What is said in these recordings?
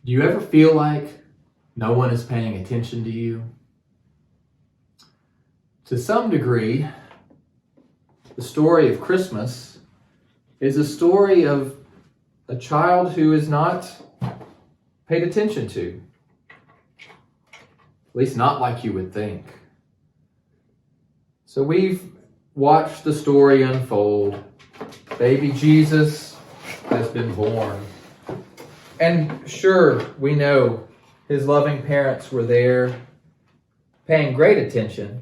Do you ever feel like no one is paying attention to you? To some degree, the story of Christmas is a story of a child who is not paid attention to. At least not like you would think. So we've watched the story unfold. Baby Jesus has been born. And sure, we know his loving parents were there, paying great attention,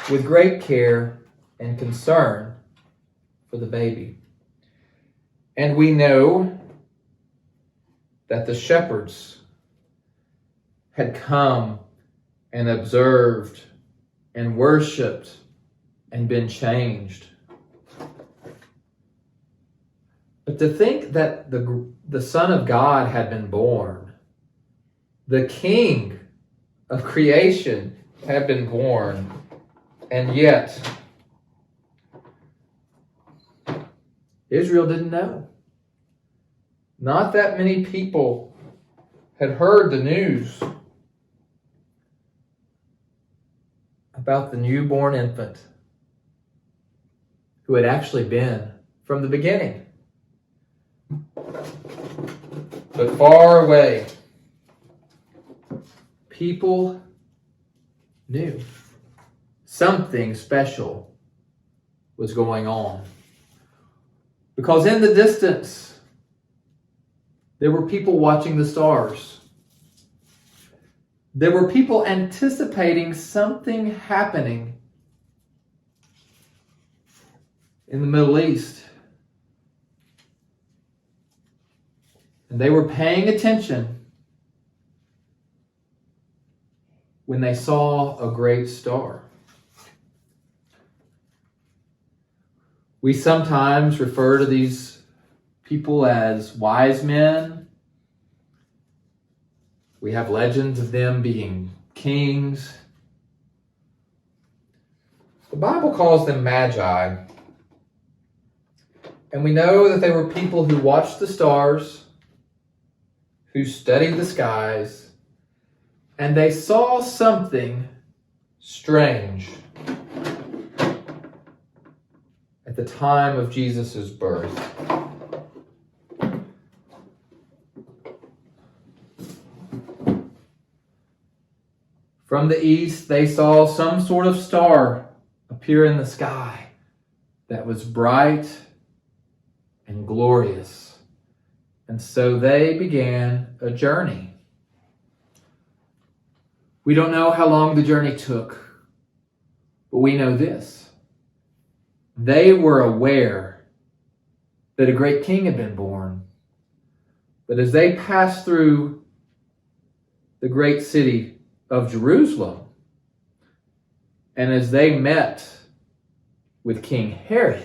with great care and concern for the baby. And we know that the shepherds had come and observed and worshiped and been changed. But to think that the Son of God had been born, the King of creation had been born, and yet Israel didn't know. Not that many people had heard the news about the newborn infant who had actually been from the beginning. But far away, people knew something special was going on. Because in the distance, there were people watching the stars. There were people anticipating something happening in the Middle East. And they were paying attention when they saw a great star. We sometimes refer to these people as wise men. We have legends of them being kings. The Bible calls them magi. And we know that they were people who watched the stars, who studied the skies, and they saw something strange at the time of Jesus' birth. From the east, they saw some sort of star appear in the sky that was bright and glorious. And so they began a journey. We don't know how long the journey took, but we know this. They were aware that a great king had been born. But as they passed through the great city of Jerusalem, and as they met with King Herod,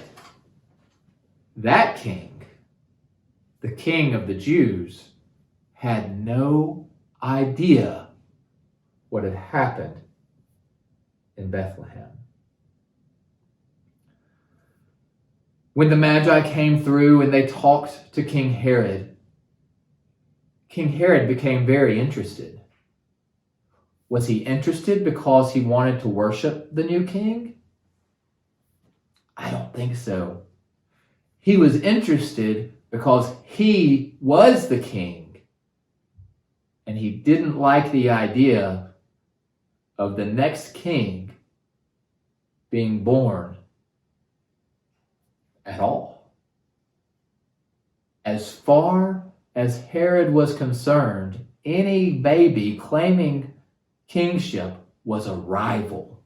that king, the king of the Jews, had no idea what had happened in Bethlehem. When the Magi came through and they talked to King Herod became very interested. Was he interested because he wanted to worship the new king? I don't think so. He was interested because he was the king, and he didn't like the idea of the next king being born at all. As far as Herod was concerned, any baby claiming kingship was a rival.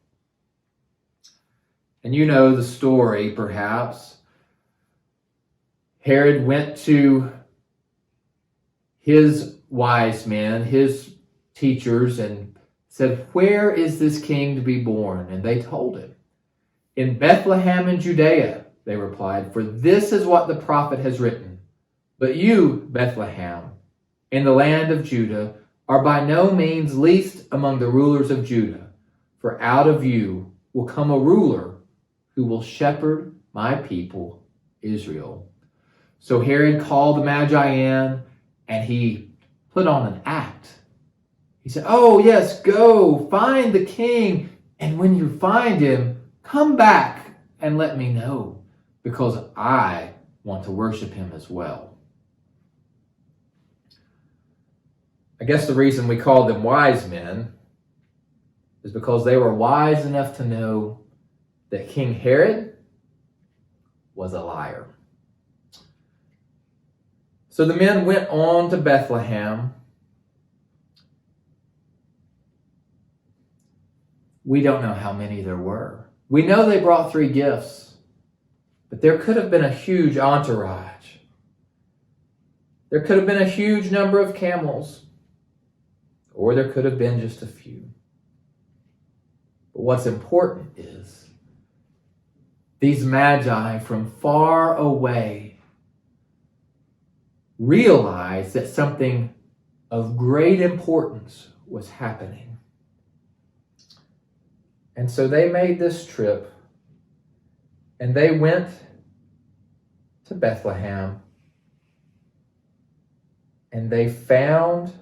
And you know the story, perhaps. Herod went to his wise men, his teachers, and said, "Where is this king to be born?" And they told him. "In Bethlehem in Judea," they replied, "for this is what the prophet has written. But you, Bethlehem, in the land of Judah, are by no means least among the rulers of Judah, for out of you will come a ruler who will shepherd my people, Israel." So Herod called the Magi in, and he put on an act. He said, oh, yes, go find the king. And when you find him, come back and let me know, because I want to worship him as well. I guess the reason we call them wise men is because they were wise enough to know that King Herod was a liar. So the men went on to Bethlehem. We don't know how many there were. We know they brought 3 gifts, but there could have been a huge entourage. There could have been a huge number of camels, or there could have been just a few. But what's important is these magi from far away realized that something of great importance was happening. And so they made this trip, and they went to Bethlehem, and they found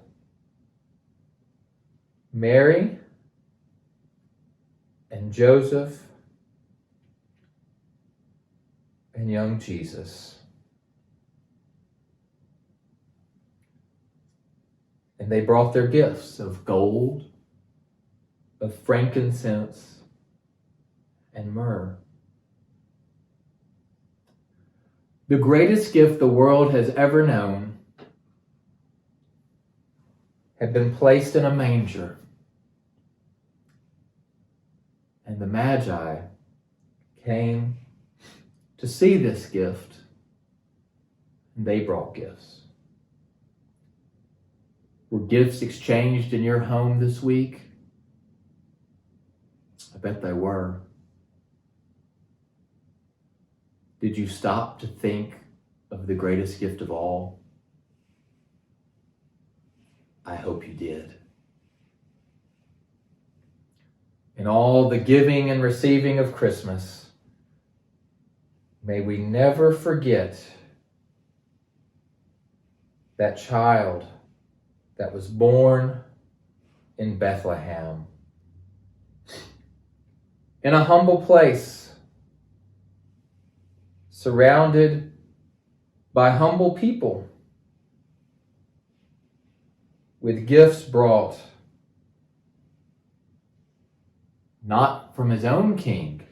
Mary and Joseph and young Jesus. And they brought their gifts of gold, of frankincense, and myrrh. The greatest gift the world has ever known had been placed in a manger. And the Magi came to see this gift, and they brought gifts. Were gifts exchanged in your home this week? I bet they were. Did you stop to think of the greatest gift of all? I hope you did. In all the giving and receiving of Christmas, may we never forget that child that was born in Bethlehem, in a humble place, surrounded by humble people, with gifts brought not from his own king,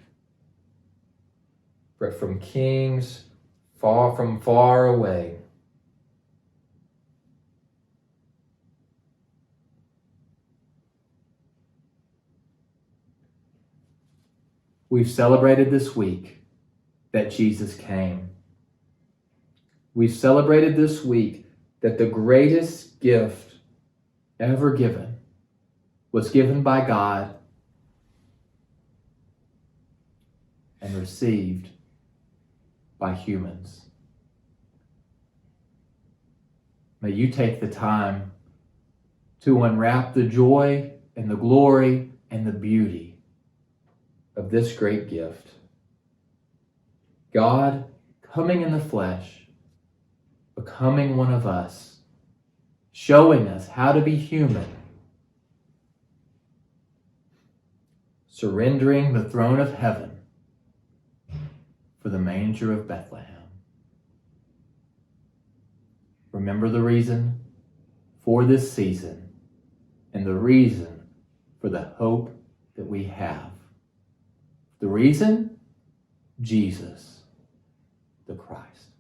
but from kings from far away. We've celebrated this week that Jesus came. We've celebrated this week that the greatest gift ever given was given by God and received by humans. May you take the time to unwrap the joy and the glory and the beauty of this great gift. God coming in the flesh, becoming one of us, showing us how to be human, surrendering the throne of heaven for the manger of Bethlehem. Remember the reason for this season and the reason for the hope that we have. The reason? Jesus, the Christ.